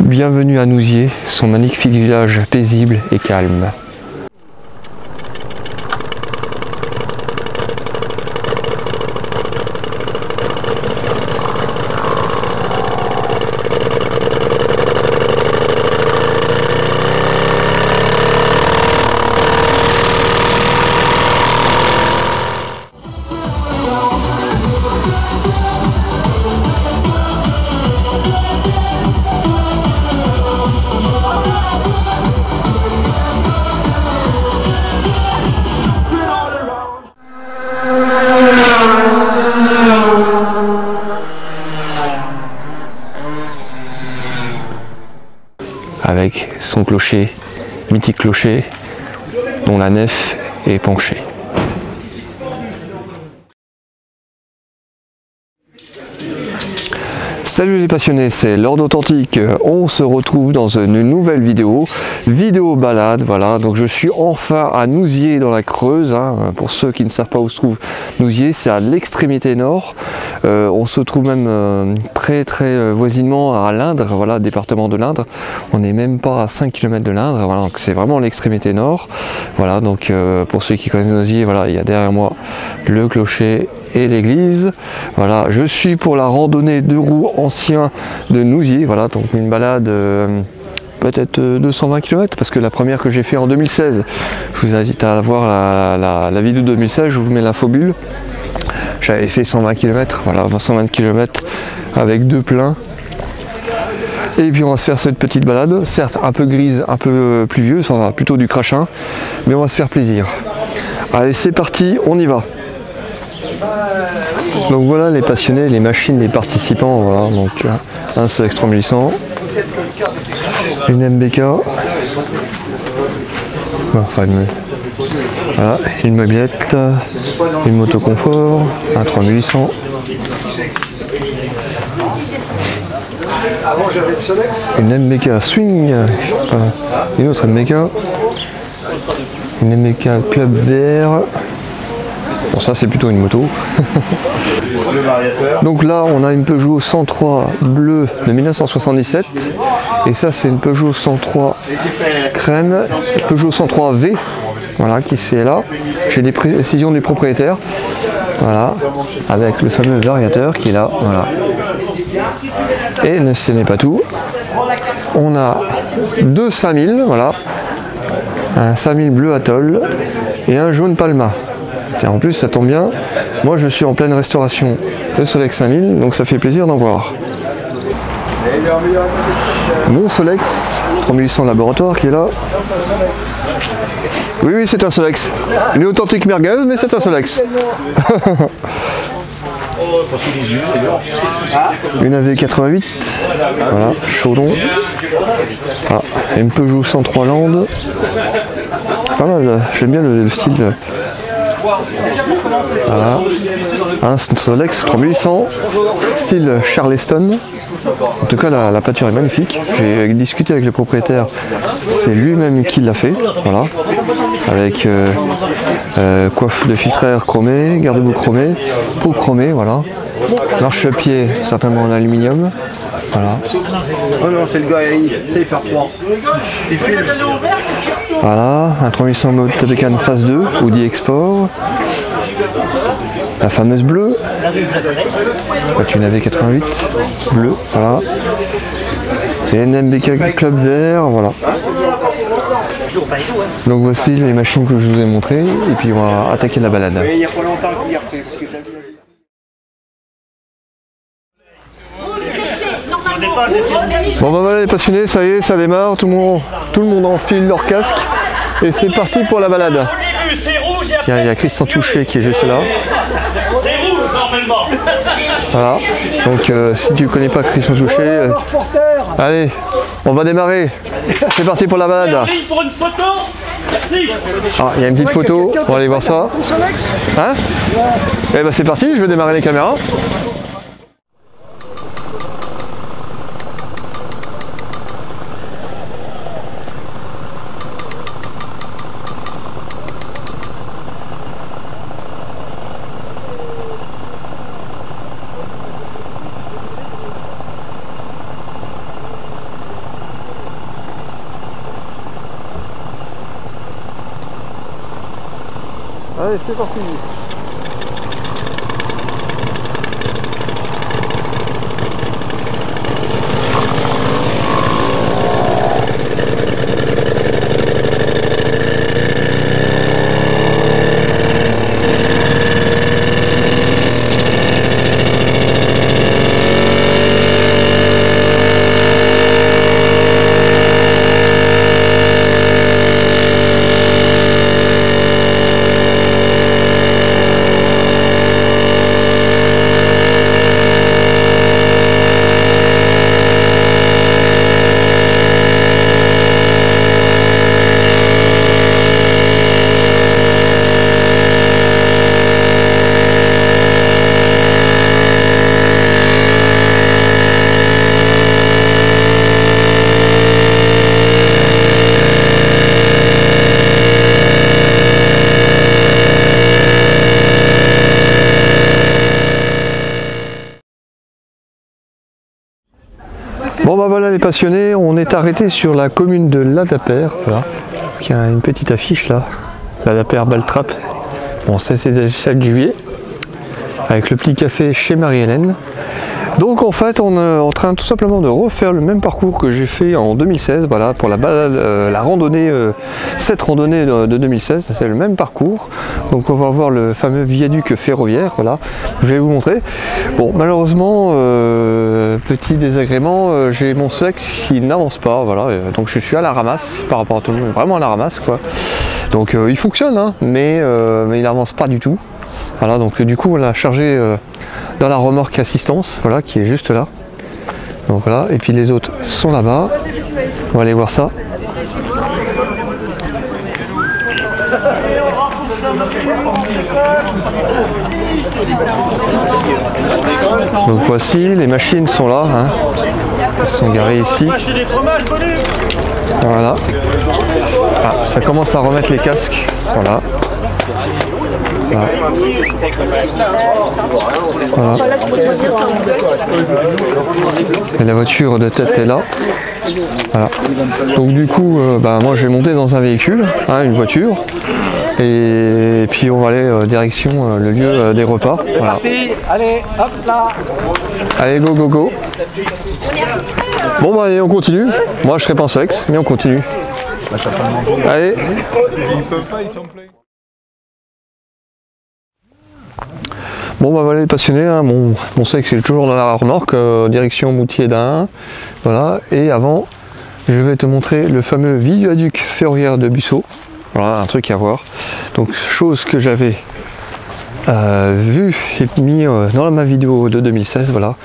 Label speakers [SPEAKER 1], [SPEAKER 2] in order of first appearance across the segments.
[SPEAKER 1] Bienvenue à Nousiers, son magnifique village paisible et calme. Avec son clocher, mythique clocher, dont la nef est penchée. Salut les passionnés, c'est Lord Authentique. On se retrouve dans une nouvelle vidéo balade. Voilà, donc je suis enfin à Nousiers dans la Creuse. Hein. Pour ceux qui ne savent pas où se trouve Nousiers, c'est à l'extrémité nord. On se trouve même très voisinement à l'Indre, voilà, département de l'Indre. On n'est même pas à 5 km de l'Indre, voilà, donc c'est vraiment l'extrémité nord. Voilà, donc pour ceux qui connaissent Nousiers, voilà, il y a derrière moi le clocher et l'église. Voilà, je suis pour la randonnée de roues ancien de Nousiers, voilà, donc une balade peut-être 220 km, parce que la première que j'ai fait en 2016, je vous invite à voir la vidéo de 2016, je vous mets l'infobulle. J'avais fait 120 km, voilà, 120 km avec deux pleins. Et puis on va se faire cette petite balade, certes un peu grise, un peu pluvieuse, ça va plutôt du crachin, mais on va se faire plaisir. Allez, c'est parti, on y va. Donc voilà les passionnés, les machines, les participants, voilà, donc un Solex 3800, une MBK, enfin voilà, une mobilette, une moto confort, un 3800, une MBK Swing, une autre MBK, une MBK Club VR. Bon, ça c'est plutôt une moto. Donc là on a une Peugeot 103 bleue de 1977 et ça c'est une Peugeot 103 crème, Peugeot 103 V, voilà, qui c'est là. J'ai des précisions du propriétaire, voilà, avec le fameux variateur qui est là, voilà. Et ce n'est pas tout, on a deux 5000, voilà, un 5000 bleu Atoll et un jaune Palma. Tiens, en plus ça tombe bien, moi je suis en pleine restauration de Solex 5000, donc ça fait plaisir d'en voir. Mon Solex 3800 laboratoire qui est là. Oui, c'est un Solex. Une authentique merguez, mais c'est un Solex. Une AV88, voilà, chaudron. Ah, une Peugeot 103 Land. Pas mal, j'aime bien le style. Voilà, un Solex 3800, style Charleston. En tout cas, la peinture est magnifique. J'ai discuté avec le propriétaire, c'est lui-même qui l'a fait. Voilà, avec coiffe de filtreur chromé, garde-boue chromé, peau chromée, voilà. Marchepied certainement en aluminium. Voilà.
[SPEAKER 2] Oh non, c'est le gars, il fait 3. Il filme.
[SPEAKER 1] Voilà, un 3800 mode Tabecan phase 2, Audi Export. La fameuse bleue. Une AV88 bleue, voilà. Et une MBK Club VR, voilà. Donc voici les machines que je vous ai montrées, et puis on va attaquer la balade.
[SPEAKER 2] Il n'y a pas longtemps qu'il y a fait ce que tu as vu.
[SPEAKER 1] Bon bah voilà les passionnés, ça y est, ça démarre, tout le monde enfile leur casque et c'est parti pour la balade. Tiens, il y a Christian Touché qui est juste là. Voilà, donc si tu ne connais pas Christian Touché, allez, on va démarrer. C'est parti pour la balade. Ah, il y a une petite photo, on va aller voir ça. Hein? Eh ben c'est parti, je vais démarrer les caméras.
[SPEAKER 2] Allez, c'est parti.
[SPEAKER 1] Bon bah voilà les passionnés, on est arrêté sur la commune de Ladapère, voilà. Il y a une petite affiche là, Ladapère Baltrap. Bon ça c'est le 7 juillet, avec le petit café chez Marie-Hélène. Donc en fait on est en train tout simplement de refaire le même parcours que j'ai fait en 2016, voilà, pour la balade, la randonnée, cette randonnée de 2016, c'est le même parcours. Donc on va voir le fameux viaduc ferroviaire, voilà, je vais vous montrer. Bon malheureusement, petit désagrément, j'ai mon Solex qui n'avance pas, voilà, donc je suis à la ramasse par rapport à tout le monde, vraiment à la ramasse quoi. Donc il fonctionne, hein, mais il n'avance pas du tout. Voilà, donc du coup on l'a chargé dans la remorque assistance, voilà, qui est juste là. Donc voilà, et puis les autres sont là-bas. On va aller voir ça. Donc voici, les machines sont là, hein. Elles sont garées ici. Voilà. Ah, ça commence à remettre les casques. Voilà. Voilà. Voilà. Et la voiture de tête est là. Voilà. Donc du coup, moi je vais monter dans un véhicule, hein, une voiture. Et puis on va aller direction le lieu des repas. Voilà.
[SPEAKER 2] Allez, hop là.
[SPEAKER 1] Allez, go, go, go. Bon bah allez, on continue. Moi je serai pas en Solex, mais on continue. Allez. Bon bah voilà les passionnés, hein, mon Solex est toujours dans la remorque, direction Moutier d'Ain. Voilà, et avant, je vais te montrer le fameux viaduc ferroviaire de Busseau. Voilà, un truc à voir. Donc, chose que j'avais vu et mis dans ma vidéo de 2016, voilà.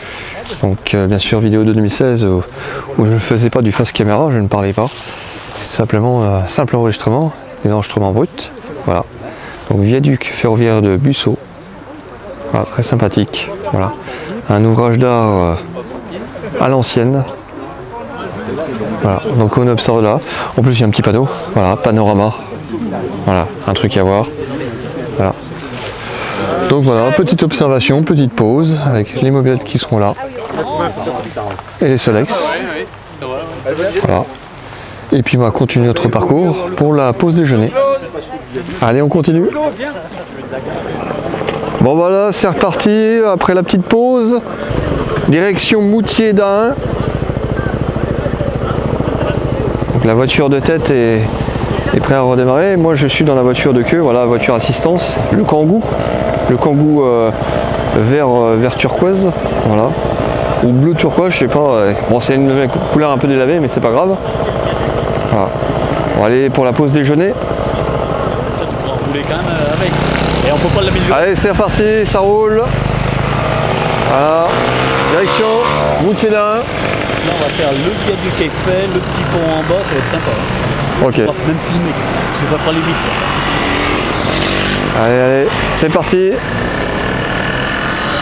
[SPEAKER 1] Donc, bien sûr, vidéo de 2016 où je ne faisais pas du face caméra, je ne parlais pas. C'est simplement simple enregistrement, des enregistrements bruts. Voilà. Donc, viaduc ferroviaire de Busseau. Voilà, très sympathique. Voilà. Un ouvrage d'art à l'ancienne. Voilà, donc on observe là. En plus il y a un petit panneau, voilà, panorama. Voilà, un truc à voir. Voilà. Donc voilà, petite observation, petite pause avec les mobilettes qui seront là. Et les Solex. Voilà. Et puis on va continuer notre parcours pour la pause déjeuner. Allez, on continue. Bon voilà, c'est reparti après la petite pause. Direction Moutier d'Ain. Donc la voiture de tête est prête à redémarrer. Moi je suis dans la voiture de queue, voilà, voiture assistance, le Kangoo. Le Kangoo vert turquoise, voilà. Ou bleu turquoise, je sais pas. Bon, c'est une couleur un peu délavée, mais c'est pas grave. Voilà. On va aller pour la pause déjeuner.
[SPEAKER 3] Ça tu pourras rouler quand même avec. Et on peut pas l'améliorer.
[SPEAKER 1] Allez, c'est reparti, ça roule. Voilà. Direction Moutier d'Ain.
[SPEAKER 3] Là, on va faire le viaduc qui est fait, le petit pont en bas, ça va être sympa. Hein.
[SPEAKER 1] Ok.
[SPEAKER 3] On va même filmer. Je vais pas les vite.
[SPEAKER 1] Allez, allez, c'est parti.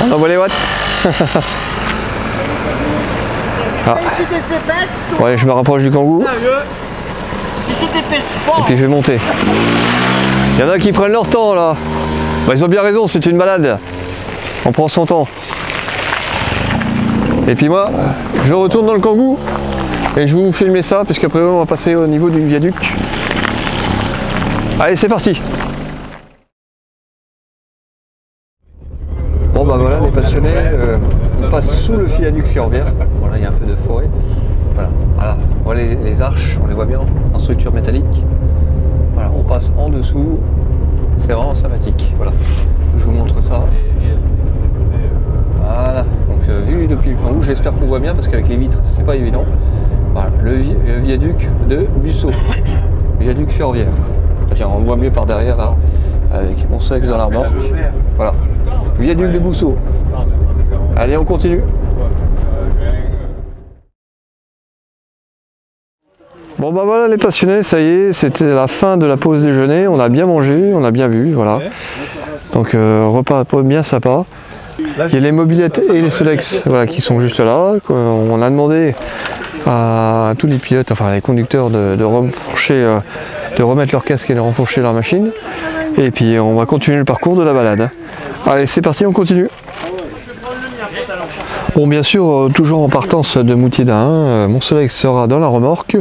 [SPEAKER 1] On envoie les watts. Ah. Ouais, je me rapproche du Kangoo. Et puis je vais monter. Il y en a qui prennent leur temps là. Bah, ils ont bien raison, c'est une balade. On prend son temps. Et puis moi, je retourne dans le Kangoo. Et je vais vous filmer ça, puisqu'après on va passer au niveau du viaduc. Allez, c'est parti. passionnés, on passe sous le viaduc ferroviaire. Voilà, il y a un peu de forêt. Voilà, voilà les arches, on les voit bien en structure métallique. Voilà, on passe en dessous. C'est vraiment sympathique. Voilà, je vous montre ça. Voilà, donc vu depuis le plan où, j'espère qu'on voit bien parce qu'avec les vitres, c'est pas évident. Voilà, le viaduc de Busseau, viaduc ferroviaire. Tiens, on voit mieux par derrière là, avec mon sexe dans la remorque. Voilà, viaduc de Busseau. Allez, on continue. Bon bah voilà les passionnés, ça y est, c'était la fin de la pause déjeuner, on a bien mangé, on a bien bu, voilà. Donc repas bien sympa. Il y a les mobylettes et les Solex voilà, qui sont juste là. On a demandé à tous les pilotes, enfin les conducteurs de remettre leur casque et de renfourcher leur machine. Et puis on va continuer le parcours de la balade. Allez, c'est parti, on continue. Bon, bien sûr, toujours en partance de Moutier d'Ain, mon Solex sera dans la remorque.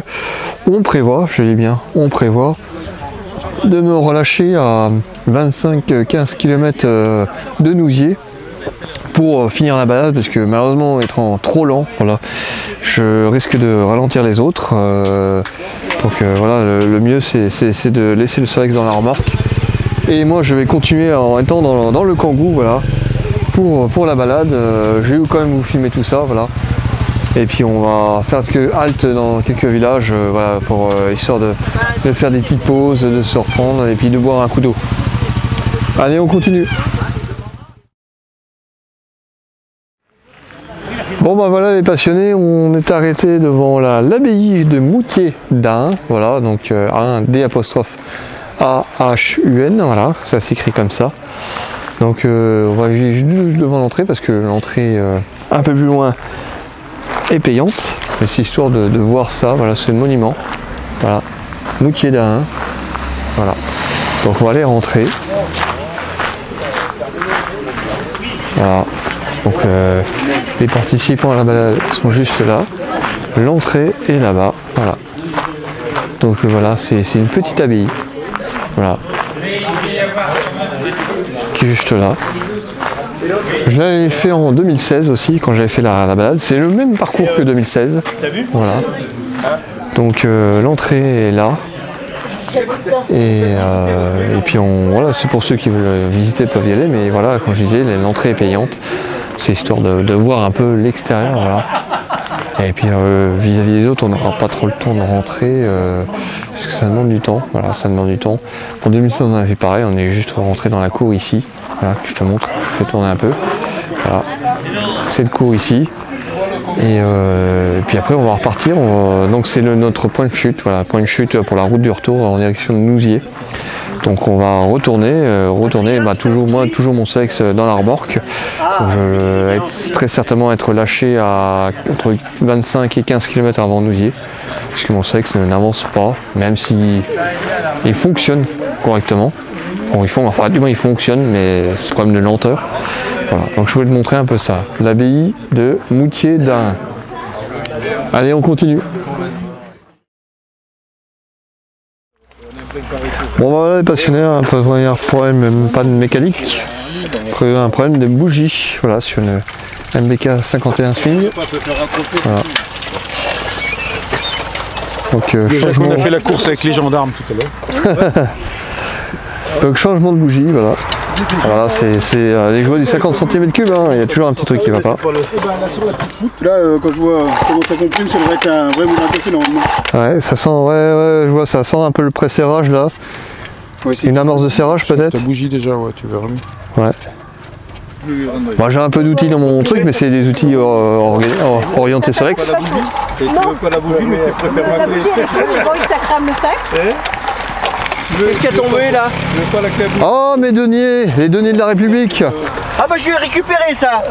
[SPEAKER 1] On prévoit, je dis bien, on prévoit de me relâcher à 25-15 km de Nousiers pour finir la balade, parce que malheureusement, étant trop lent, voilà, je risque de ralentir les autres. Donc voilà, le mieux c'est de laisser le Solex dans la remorque. Et moi, je vais continuer en étant dans le Kangoo, voilà. Pour la balade, je vais quand même vous filmer tout ça, voilà. Et puis on va faire halte dans quelques villages, voilà, pour histoire de faire des petites pauses, de se reprendre et puis de boire un coup d'eau. Allez, on continue. Bon bah voilà les passionnés, on est arrêté devant l'abbaye de Moutier d'Ain, voilà, donc un D'_AHUN, voilà, ça s'écrit comme ça. Donc on va juste devant l'entrée parce que l'entrée un peu plus loin est payante. Mais c'est histoire de voir ça, voilà ce monument. Voilà, Moutier d'Ain. Voilà. Donc on va aller rentrer. Voilà. Donc les participants à la balade sont juste là. L'entrée est là-bas. Voilà. Donc voilà, c'est une petite abbaye. Voilà. Qui est juste là. Je l'avais fait en 2016 aussi quand j'avais fait la balade. C'est le même parcours que 2016. Voilà. Donc l'entrée est là. Et puis voilà, c'est pour ceux qui veulent visiter peuvent y aller, mais voilà, comme je disais, l'entrée est payante. C'est histoire de voir un peu l'extérieur. Voilà. Et puis vis-à-vis des autres, on n'aura pas trop le temps de rentrer parce que ça demande du temps. Voilà, ça demande du temps. En 2016, on avait fait pareil, on est juste rentré dans la cour ici. Voilà, je te montre, je fais tourner un peu. Voilà, cette cour ici. Et puis après, on va repartir. Donc c'est notre point de chute. Voilà, point de chute pour la route du retour en direction de Nousiers. Donc on va retourner, bah, toujours mon sexe dans la remorque. Donc je vais très certainement être lâché à entre 25 et 15 km avant Nousiers, puisque mon sexe n'avance pas, même si il fonctionne correctement. Bon, du moins il fonctionne, mais c'est un problème de lenteur. Voilà, donc je voulais te montrer un peu ça. L'abbaye de Moutier d'Ain. Allez, on continue. Bon voilà les passionnés, un problème, même pas de mécanique, un problème de bougie, voilà, sur une MBK 51 swing. Voilà. Donc
[SPEAKER 4] on a fait la course avec les gendarmes tout à l'heure.
[SPEAKER 1] Donc changement de bougie, voilà. Voilà, c'est les jouets du 50 cm3, hein, il y a toujours un petit truc qui va pas.
[SPEAKER 4] Là, quand je vois comment ça comprime, ça devrait être un vrai moulin à café normalement.
[SPEAKER 1] Ouais, ça sent, ouais, je vois, ça sent un peu le pré-serrage là. Ouais, une amorce de serrage peut-être.
[SPEAKER 4] Ta bougie déjà, ouais, tu verras mieux.
[SPEAKER 1] Ouais. Moi j'ai un peu d'outils dans mon truc, mais c'est des outils orientés sur X.
[SPEAKER 2] Et tu veux pas la bougie, mais tu préfères la bougie.
[SPEAKER 5] J'ai pas envie que ça crame le sac.
[SPEAKER 2] Qu'est-ce qui a tombé là?
[SPEAKER 1] Oh mes deniers, les deniers de la République.
[SPEAKER 2] Ah bah je vais récupérer ça.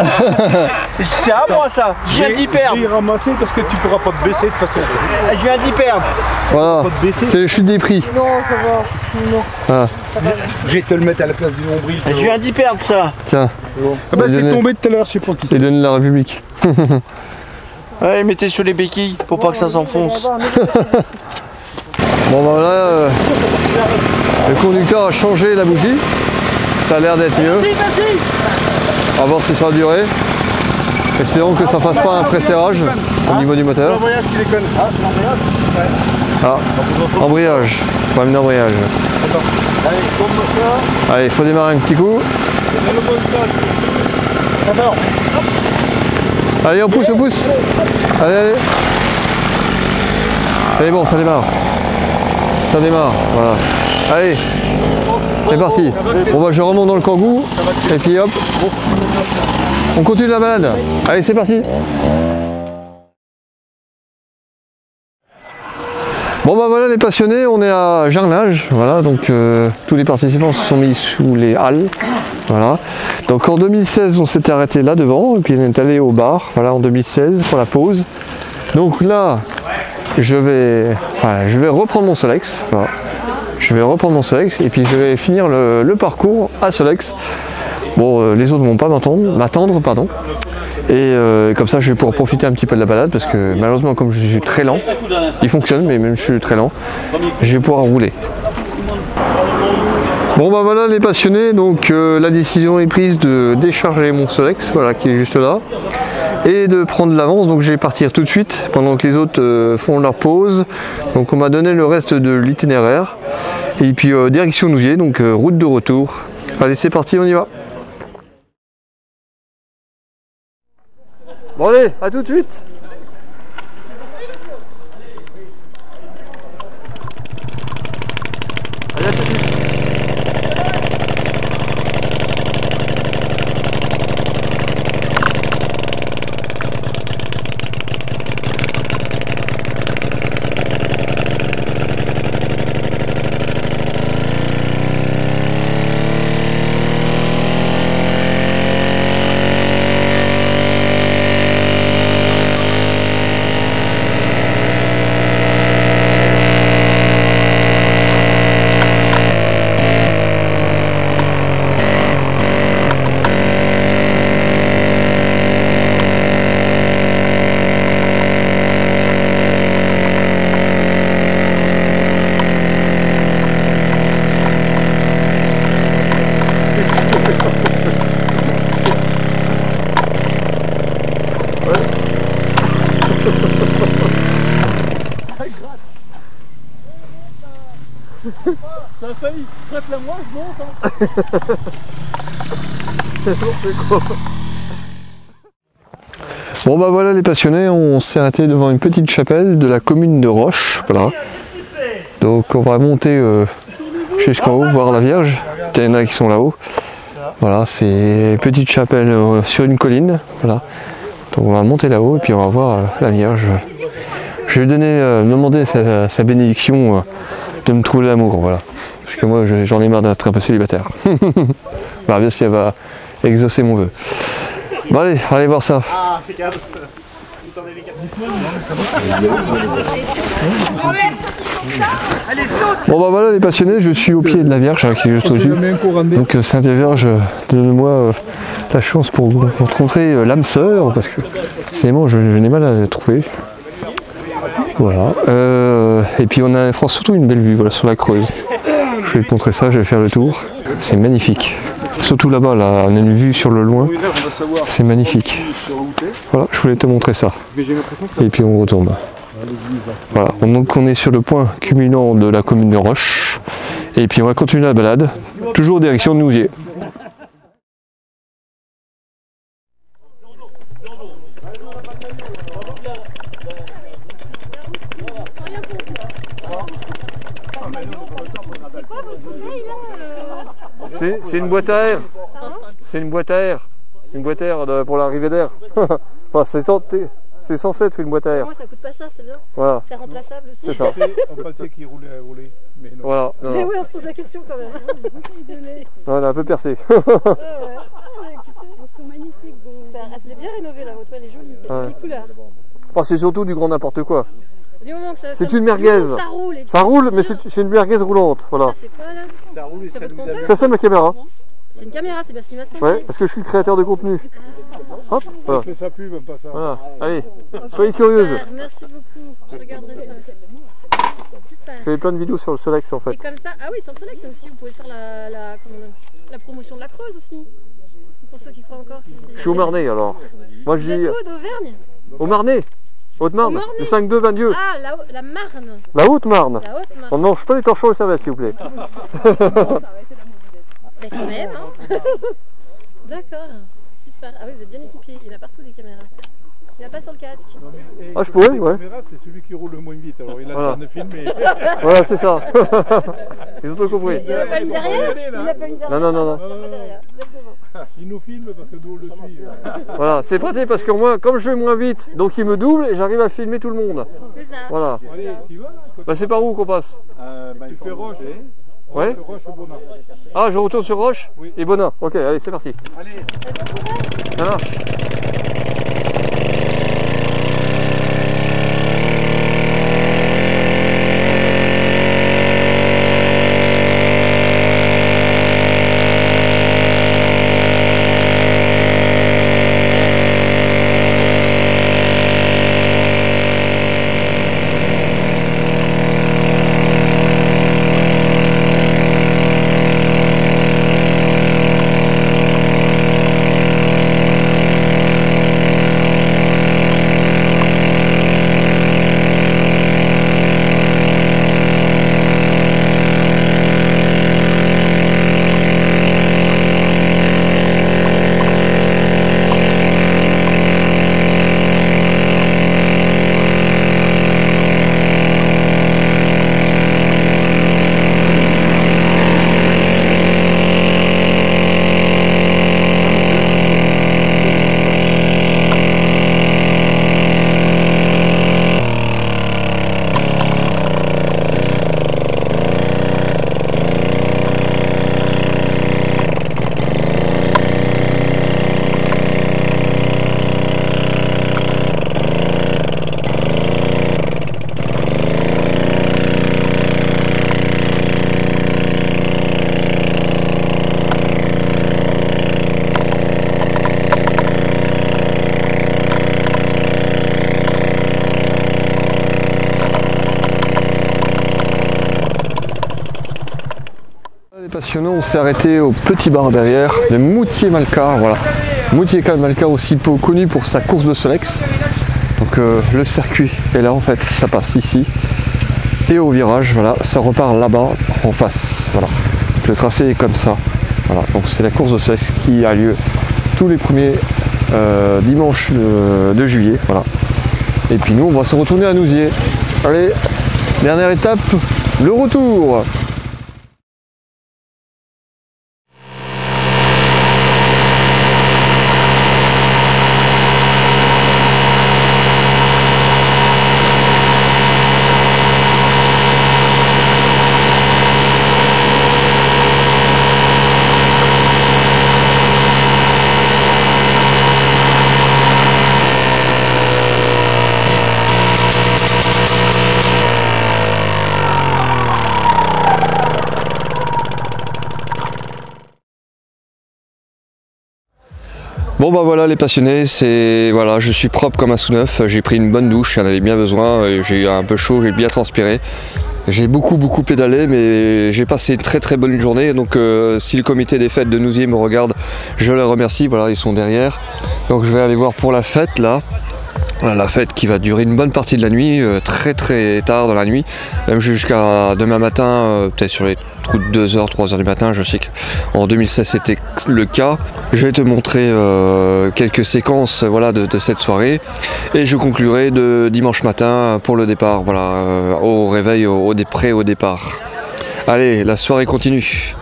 [SPEAKER 2] C'est à moi ça. Je viens d'y perdre.
[SPEAKER 4] Je vais ramasser parce que tu pourras pas te baisser de toute façon.
[SPEAKER 2] Je viens d'y perdre.
[SPEAKER 1] Voilà, c'est les chutes des prix.
[SPEAKER 5] Non, ça va. Non.
[SPEAKER 1] Ah.
[SPEAKER 4] Je vais te le mettre à la place du nombril.
[SPEAKER 2] Je viens d'y perdre ça.
[SPEAKER 1] Tiens.
[SPEAKER 4] Ah bah c'est tombé tout à l'heure, je sais pas qui c'est.
[SPEAKER 1] Les deniers de la République.
[SPEAKER 2] Ouais, mettez sur les béquilles pour pas que ça s'enfonce.
[SPEAKER 1] Bon bah là, le conducteur a changé la bougie, ça a l'air d'être mieux. On va voir si ça va durer. Espérons que ça fasse pas un pré-serrage au niveau du moteur.
[SPEAKER 4] L'embrayage qui déconne. Ah, c'est l'embrayage? Ouais.
[SPEAKER 1] Ah, embrayage, problème d'embrayage.
[SPEAKER 4] Allez, tourne ça.
[SPEAKER 1] Allez, il faut démarrer un petit coup.
[SPEAKER 4] Mets le bon sol. Attends.
[SPEAKER 1] Allez, on pousse, on pousse. Allez, allez. C'est bon, ça démarre. Ça démarre, voilà. Allez, c'est parti. Bon bah je remonte dans le kangou et puis hop, on continue la balade. Allez, c'est parti. Bon bah voilà les passionnés, on est à Jarnage, voilà, donc tous les participants se sont mis sous les halles, voilà. Donc en 2016 on s'était arrêté là devant, et puis on est allé au bar, voilà, en 2016 pour la pause. Donc là, je vais reprendre mon Solex, voilà. Je vais reprendre mon Solex et puis je vais finir le parcours à Solex. Bon, les autres ne vont pas m'attendre, pardon. Et comme ça, je vais pouvoir profiter un petit peu de la balade parce que malheureusement, comme je suis très lent, il fonctionne, mais même si je suis très lent, je vais pouvoir rouler. Bon, bah voilà les passionnés, donc la décision est prise de décharger mon Solex, voilà, qui est juste là, et de prendre l'avance. Donc je vais partir tout de suite pendant que les autres font leur pause. Donc on m'a donné le reste de l'itinéraire. Et puis direction Nousiers, donc route de retour. Allez, c'est parti, on y va. Bon allez, à tout de suite. Allez, à tout de suite.
[SPEAKER 3] Ça a failli, traite-la moi, je monte.
[SPEAKER 1] Bon bah voilà les passionnés, on s'est arrêté devant une petite chapelle de la commune de Roche, voilà. Donc on va monter jusqu'en haut, voir la Vierge. Il y en a qui sont là-haut. Voilà, c'est une petite chapelle sur une colline, voilà. Donc on va monter là-haut et puis on va voir la Vierge. Je vais demander sa bénédiction de me trouver l'amour, voilà. Parce que moi j'en ai marre d'être un peu célibataire. On va bien si elle va exaucer mon vœu. Bon allez, allez voir ça. Bon bah voilà les passionnés, je suis au pied de la Vierge hein, qui est juste au-dessus. Donc Sainte Vierge, donne-moi la chance pour rencontrer l'âme sœur, parce que sinon je n'ai mal à la trouver. Voilà. Et puis on a surtout une belle vue voilà, sur la Creuse. Je vais te montrer ça, je vais faire le tour. C'est magnifique. Surtout là-bas, là, on a une vue sur le loin. C'est magnifique. Voilà, je voulais te montrer ça. Et puis on retourne. Voilà, donc on est sur le point culminant de la commune de Roche. Et puis on va continuer la balade, toujours direction de Nousiers. C'est une boîte à air. C'est une boîte à air. Une boîte à air pour l'arrivée d'air. Enfin, c'est censé être une boîte à air.
[SPEAKER 5] Moi, ça coûte pas cher, c'est bien.
[SPEAKER 1] Voilà.
[SPEAKER 5] C'est remplaçable aussi.
[SPEAKER 1] C'est ça.
[SPEAKER 4] On pensait qu'il roulait à rouler. Mais non.
[SPEAKER 1] Voilà. Non,
[SPEAKER 5] Mais
[SPEAKER 1] non.
[SPEAKER 5] oui, on se pose la question quand même.
[SPEAKER 1] Non, on a un peu percé.
[SPEAKER 5] Ouais, ouais. Ah, écoutez, ils sont magnifiques. Super. Elle est bien rénovée là, votre, elle est jolie.
[SPEAKER 1] Ouais.
[SPEAKER 5] Les couleurs.
[SPEAKER 1] Oh, c'est surtout du grand n'importe quoi.
[SPEAKER 5] Du moment que ça,
[SPEAKER 1] C'est une merguez.
[SPEAKER 5] Ça roule.
[SPEAKER 1] Ça roule, mais c'est une merguez roulante. Voilà.
[SPEAKER 5] Ah, c'est quoi là?
[SPEAKER 4] Ça roule et
[SPEAKER 5] C'est votre compteur?
[SPEAKER 1] Ça, c'est ma caméra.
[SPEAKER 5] C'est une caméra, c'est parce qu'il m'a semblé.
[SPEAKER 1] Ouais, parce que je suis créateur de contenu. Hop, voilà.
[SPEAKER 4] fais sa pub, pas ça.
[SPEAKER 1] Voilà. Allez, soyez curieuse.
[SPEAKER 5] Super, merci beaucoup. Je regarderai ça. Super.
[SPEAKER 1] Je fais plein de vidéos sur le Solex en
[SPEAKER 5] Et
[SPEAKER 1] fait.
[SPEAKER 5] comme ça, ah oui, sur le soleil aussi, vous pouvez faire la promotion de la Creuse aussi. Pour ceux qui croient encore que c'est...
[SPEAKER 1] Je suis au Marnay alors. Moi je
[SPEAKER 5] Vous êtes
[SPEAKER 1] dis
[SPEAKER 5] où, d'Auvergne?
[SPEAKER 1] au Marnay, Haute-Marne, le 5-2 Vindieu.
[SPEAKER 5] Ah, la Marne.
[SPEAKER 1] La Haute-Marne.
[SPEAKER 5] La Haute-Marne.
[SPEAKER 1] On ne mange pas les torchons au service s'il vous plaît.
[SPEAKER 5] Mais quand même, hein. D'accord. Super. Ah oui, vous êtes bien équipés. Il y en a partout des caméras. Il n'y en a pas sur le casque.
[SPEAKER 1] Ah, je pourrais, ouais.
[SPEAKER 6] C'est celui qui roule le moins vite, alors il a
[SPEAKER 1] Voilà.
[SPEAKER 6] le temps de filmer.
[SPEAKER 1] Voilà, c'est ça. Ils ont tout compris.
[SPEAKER 5] Il n'y en a pas une derrière? Il n'y en a pas une derrière?
[SPEAKER 1] Non, non, non, non.
[SPEAKER 5] Il n'y en a pas derrière. Vous êtes devant.
[SPEAKER 6] Il nous filme parce que nous on le suit.
[SPEAKER 1] Voilà, c'est pratique parce que moi, comme je vais moins vite, donc il me double et j'arrive à filmer tout le monde.
[SPEAKER 5] C'est ça.
[SPEAKER 1] Voilà.
[SPEAKER 6] Allez, tu vas?
[SPEAKER 1] Bah, c'est par où qu'on passe?
[SPEAKER 6] Tu fais Roche.
[SPEAKER 1] Ouais.
[SPEAKER 6] Roche au Bonin.
[SPEAKER 1] Ah, je retourne sur Roche et Bonin. Ok, allez, c'est parti.
[SPEAKER 6] Allez.
[SPEAKER 1] Ça marche. Les passionnants, on s'est arrêté au petit bar derrière, le Moutier-Malcar, voilà. Moutier-Malcar aussi connu pour sa course de Solex. Donc le circuit est là en fait, ça passe ici. Et au virage, voilà, ça repart là-bas en face. Voilà. Le tracé est comme ça. Voilà. Donc c'est la course de Solex qui a lieu tous les premiers dimanches de juillet. Voilà. Et puis nous on va se retourner à Nousiers. Allez, dernière étape, le retour. Bon bah voilà les passionnés, c'est voilà, je suis propre comme un sous neuf, j'ai pris une bonne douche, j'en avais bien besoin, j'ai eu un peu chaud, j'ai bien transpiré. J'ai beaucoup pédalé mais j'ai passé une très bonne journée, donc si le comité des fêtes de Nousiers me regarde, je les remercie, voilà ils sont derrière. Donc je vais aller voir pour la fête là. Voilà, la fête qui va durer une bonne partie de la nuit, très tard dans la nuit, même jusqu'à demain matin, peut-être sur les coups de 2h, 3h du matin, je sais qu'en 2016 c'était le cas. Je vais te montrer quelques séquences voilà, de cette soirée et je conclurai de dimanche matin pour le départ, voilà, au réveil, au départ. Allez, la soirée continue.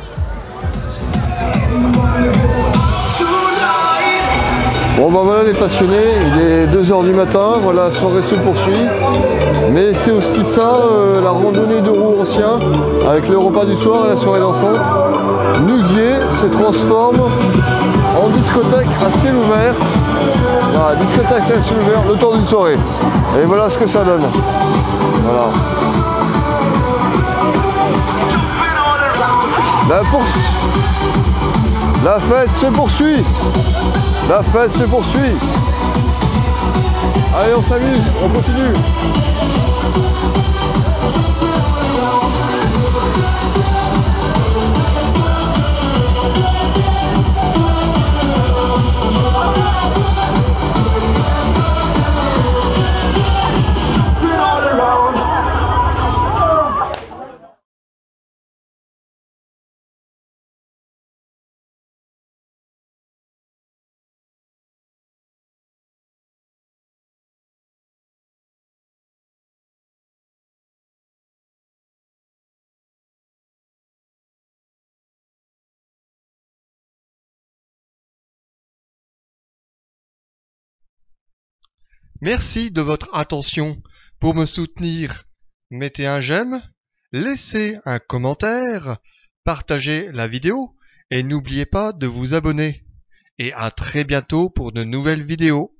[SPEAKER 1] Bon bah voilà les passionnés, il est 2h du matin, voilà, la soirée se poursuit. Mais c'est aussi ça, la randonnée de roues anciens, avec le repas du soir et la soirée dansante. Nousiers se transforme en discothèque à ciel ouvert. Voilà, discothèque à ciel ouvert, le temps d'une soirée. Et voilà ce que ça donne. Voilà. La fête se poursuit. La fête se poursuit. Allez, on s'amuse, on continue. Merci de votre attention. Pour me soutenir, mettez un j'aime, laissez un commentaire, partagez la vidéo et n'oubliez pas de vous abonner. Et à très bientôt pour de nouvelles vidéos.